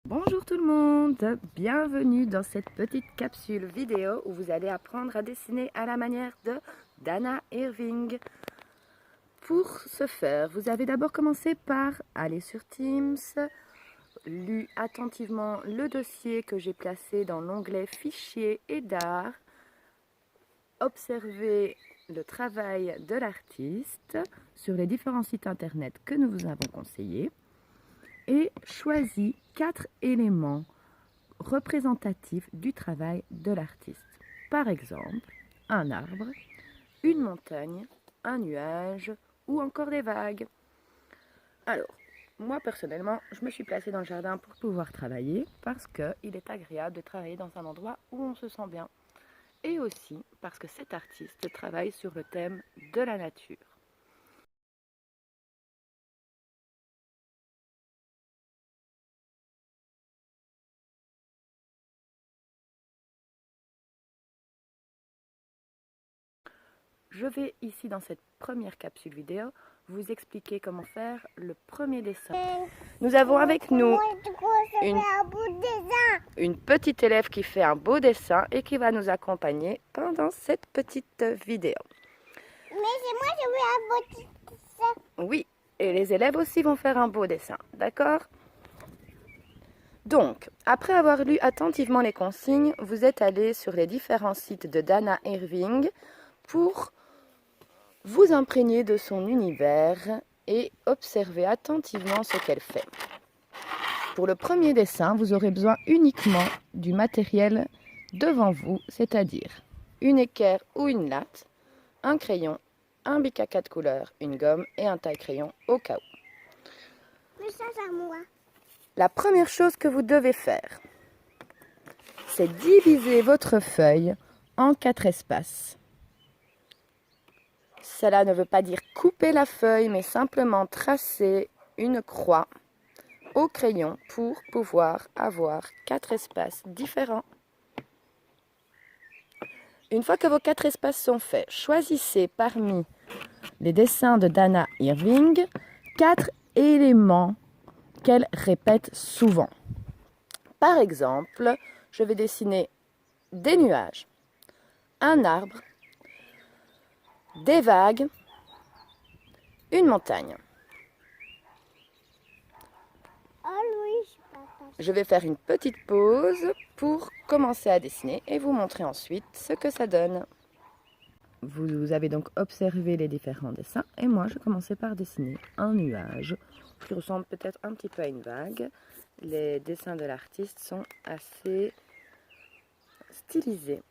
Bonjour tout le monde, bienvenue dans cette petite capsule vidéo où vous allez apprendre à dessiner à la manière de Dana Irving. Pour ce faire, vous avez d'abord commencé par aller sur Teams, lu attentivement le dossier que j'ai placé dans l'onglet Fichiers et d'art, observé le travail de l'artiste sur les différents sites internet que nous vous avons conseillés et choisi 4 éléments représentatifs du travail de l'artiste. Par exemple, un arbre, une montagne, un nuage ou encore des vagues. Alors, moi personnellement, je me suis placée dans le jardin pour pouvoir travailler parce qu'il est agréable de travailler dans un endroit où on se sent bien. Et aussi parce que cet artiste travaille sur le thème de la nature. Je vais ici dans cette première capsule vidéo vous expliquer comment faire le premier dessin. Nous avons avec nous une petite élève qui fait un beau dessin et qui va nous accompagner pendant cette petite vidéo. Mais moi je veux un beau dessin. Oui, et les élèves aussi vont faire un beau dessin, d'accord? Donc, après avoir lu attentivement les consignes, vous êtes allé sur les différents sites de Dana Irving pour vous imprégner de son univers et observer attentivement ce qu'elle fait. Pour le premier dessin, vous aurez besoin uniquement du matériel devant vous, c'est-à-dire une équerre ou une latte, un crayon, un bic à 4 couleurs, une gomme et un taille-crayon au cas où. Mais ça c'est à moi. La première chose que vous devez faire, c'est diviser votre feuille en 4 espaces. Cela ne veut pas dire couper la feuille, mais simplement tracer une croix au crayon pour pouvoir avoir 4 espaces différents. Une fois que vos 4 espaces sont faits, choisissez parmi les dessins de Dana Irving 4 éléments qu'elle répète souvent. Par exemple, je vais dessiner des nuages, un arbre, des vagues, une montagne. Oh oui, Je vais faire une petite pause pour commencer à dessiner et vous montrer ensuite ce que ça donne. Vous avez donc observé les différents dessins et moi je commençais par dessiner un nuage qui ressemble peut-être un petit peu à une vague. Les dessins de l'artiste sont assez stylisés.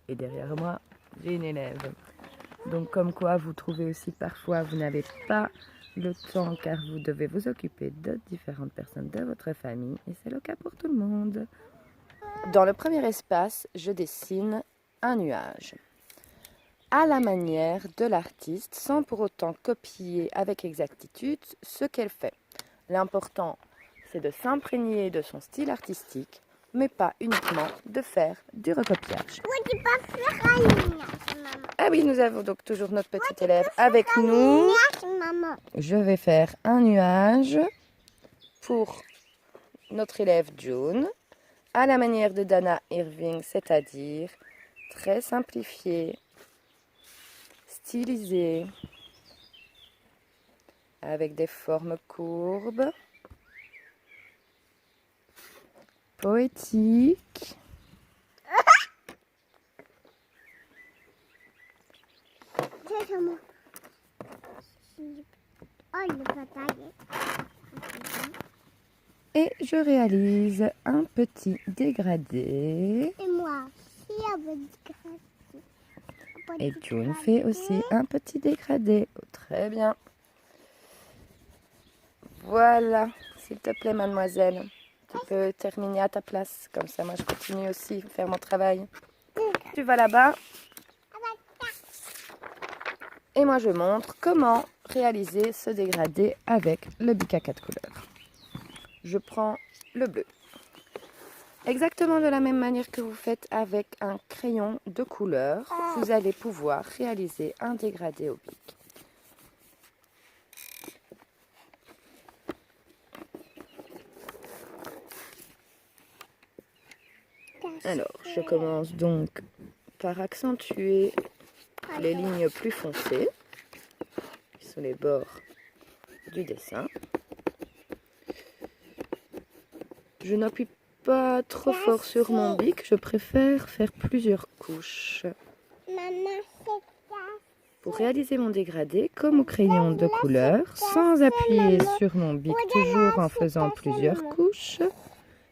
Et derrière moi, j'ai une élève. Donc comme quoi vous trouvez aussi parfois vous n'avez pas le temps car vous devez vous occuper de différentes personnes de votre famille et c'est le cas pour tout le monde. Dans le premier espace, je dessine un nuage à la manière de l'artiste sans pour autant copier avec exactitude ce qu'elle fait. L'important, c'est de s'imprégner de son style artistique, mais pas uniquement de faire du recopiage. Moi tu peux faire un nuage, maman. Ah oui, nous avons donc toujours notre petite élève avec nous. Nuage, maman. Je vais faire un nuage pour notre élève June, à la manière de Dana Irving, c'est-à-dire très simplifié, stylisé, avec des formes courbes, poétiques. C'est moi. Oh, il n'est pas taillé. Et je réalise un petit dégradé. Et moi, si elle veut Et June fait aussi un petit dégradé. Oh, très bien. Voilà, s'il te plaît, mademoiselle. Tu peux terminer à ta place. Comme ça, moi, je continue aussi à faire mon travail. Tu vas là-bas. Et moi, je montre comment réaliser ce dégradé avec le bic à 4 couleurs. Je prends le bleu. Exactement de la même manière que vous faites avec un crayon de couleur, vous allez pouvoir réaliser un dégradé au bic. Alors, je commence donc par accentuer les lignes plus foncées, qui sont les bords du dessin. Je n'appuie pas trop fort sur mon bic, je préfère faire plusieurs couches. Maman, c'est ça. Pour réaliser mon dégradé, comme au crayon de couleur, sans appuyer sur mon bic, toujours en faisant plusieurs couches.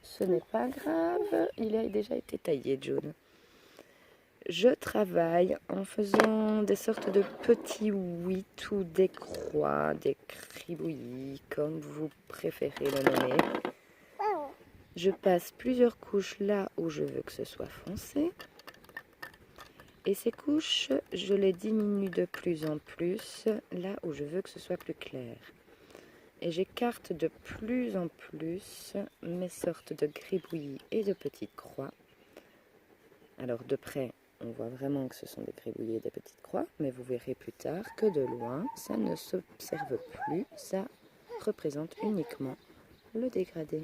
Ce n'est pas grave, il a déjà été taillé, June. Je travaille en faisant des sortes de petits ouïs ou des croix, des cribouillis, comme vous préférez le nommer. Je passe plusieurs couches là où je veux que ce soit foncé. Et ces couches, je les diminue de plus en plus là où je veux que ce soit plus clair. Et j'écarte de plus en plus mes sortes de gribouillis et de petites croix. Alors de près, on voit vraiment que ce sont des gribouillis et des petites croix, mais vous verrez plus tard que de loin, ça ne s'observe plus, ça représente uniquement le dégradé.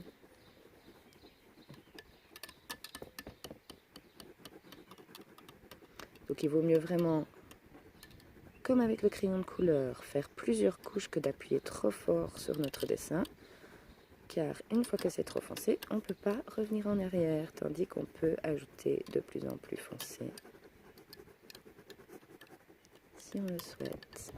Donc il vaut mieux vraiment, comme avec le crayon de couleur, faire plusieurs couches que d'appuyer trop fort sur notre dessin. Car une fois que c'est trop foncé, on ne peut pas revenir en arrière, tandis qu'on peut ajouter de plus en plus foncé, si on le souhaite.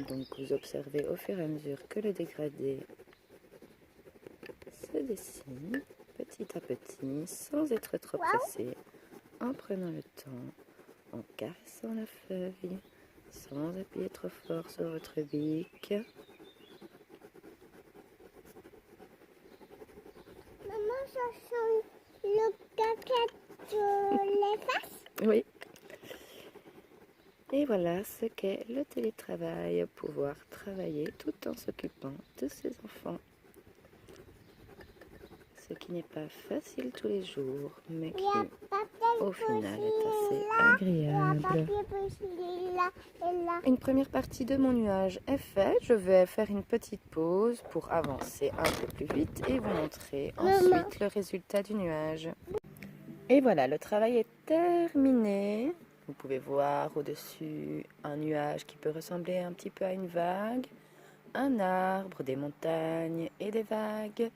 Donc vous observez au fur et à mesure que le dégradé se dessine petit à petit, sans être trop pressé, en prenant le temps, en caressant la feuille, sans appuyer trop fort sur votre bic. Maman, ça sent le caca sur les faces. Oui. Et voilà ce qu'est le télétravail, pouvoir travailler tout en s'occupant de ses enfants. Ce qui n'est pas facile tous les jours, mais qui, au final, est assez agréable. Une première partie de mon nuage est faite. Je vais faire une petite pause pour avancer un peu plus vite et vous montrer ensuite le résultat du nuage. Et voilà, le travail est terminé. Vous pouvez voir au-dessus un nuage qui peut ressembler un petit peu à une vague, un arbre, des montagnes et des vagues.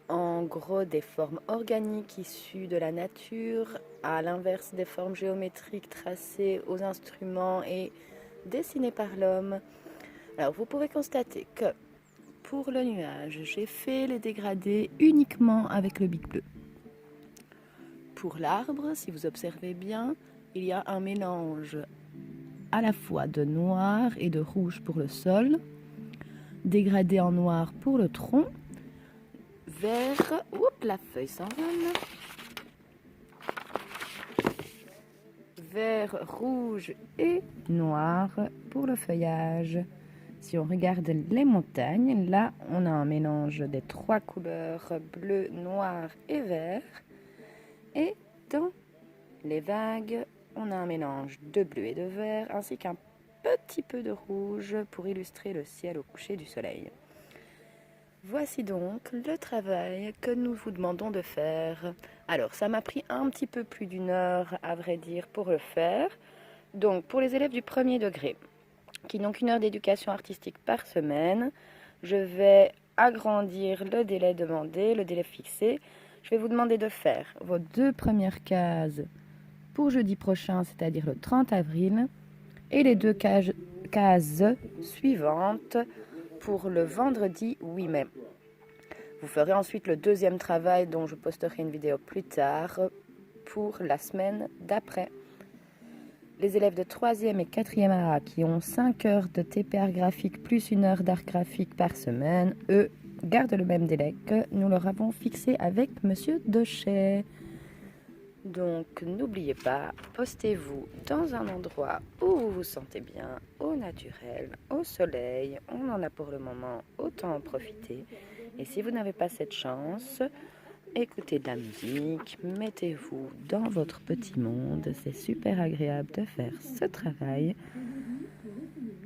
En gros, des formes organiques issues de la nature, à l'inverse des formes géométriques tracées aux instruments et dessinées par l'homme. Alors, vous pouvez constater que pour le nuage, j'ai fait les dégradés uniquement avec le bic bleu. Pour l'arbre, si vous observez bien, il y a un mélange à la fois de noir et de rouge pour le sol, dégradé en noir pour le tronc, vert, oups, la feuille s'envole, vert, rouge et noir pour le feuillage. Si on regarde les montagnes, là on a un mélange des trois couleurs bleu, noir et vert. Et dans les vagues, on a un mélange de bleu et de vert, ainsi qu'un petit peu de rouge pour illustrer le ciel au coucher du soleil. Voici donc le travail que nous vous demandons de faire. Alors, ça m'a pris un petit peu plus d'une heure, à vrai dire, pour le faire. Donc, pour les élèves du premier degré, qui n'ont qu'une heure d'éducation artistique par semaine, je vais agrandir le délai demandé, le délai fixé. Je vais vous demander de faire vos 2 premières cases pour jeudi prochain, c'est-à-dire le 30 avril, et les 2 cases suivantes pour le vendredi 8 mai. Vous ferez ensuite le deuxième travail dont je posterai une vidéo plus tard pour la semaine d'après. Les élèves de 3e et 4e AA qui ont 5 heures de TPR graphique plus 1 heure d'art graphique par semaine, eux, gardent le même délai que nous leur avons fixé avec Monsieur Dochet. Donc n'oubliez pas, postez-vous dans un endroit où vous vous sentez bien, au naturel, au soleil. On en a pour le moment, autant en profiter. Et si vous n'avez pas cette chance, écoutez de la musique, mettez-vous dans votre petit monde. C'est super agréable de faire ce travail.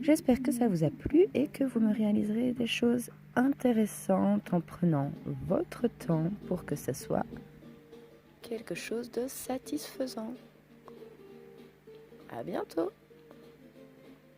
J'espère que ça vous a plu et que vous me réaliserez des choses intéressantes en prenant votre temps pour que ce soit quelque chose de satisfaisant. À bientôt!